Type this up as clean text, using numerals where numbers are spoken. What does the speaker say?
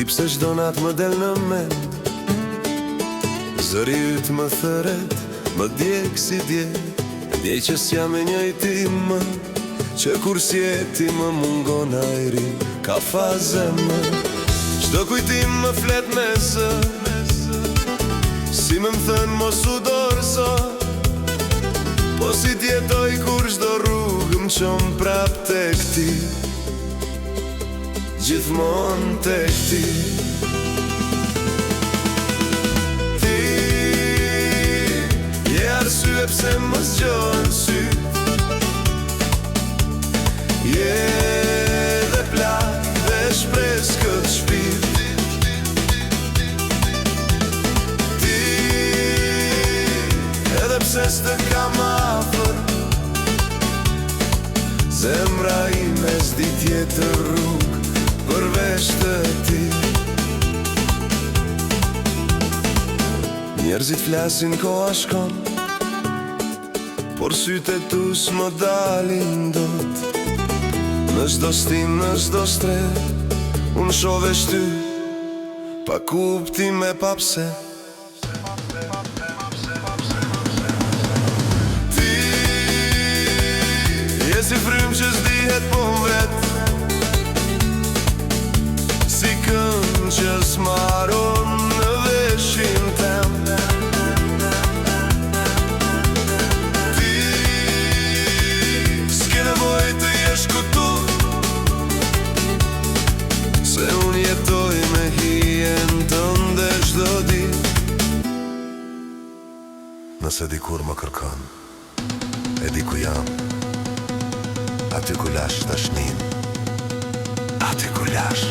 Di pse çdo natë më del në men, zëri yt më thëret, më djeg si dje. Dje që s'jam e njëjti më, që kur s'jeti më mungon ajri, ka faze më. Çdo kujtim më flet me zë, si më thënë mos u dorëso, po si t'jetoj kur çdo rrugë më çon prap tek ti, gjithmonë tek ti. Ti je arsye pse më zgjohen syt, je dhe plak dhe shpres këtë shpirt. Ti edhe pse s'të kam afër, zemra ime s'di tjetër rrugë përveç të ti. Njerëzit flasin koha shkon, por sytë e tu s'më dalin dot. Në çdo stim, në çdo stret, unë shoh veç ty, pa kuptim e pa pse. Ti je si frymë që s'dihet po m'vret, si këngë që s'maron në veshin tem. Ti s'ke nevoj të jesh këtu, se unë jetoj me hijen tënde çdo ditë. Nëse dikur më kërkon, e di ku jam, aty ku lash dashnin, aty ku lash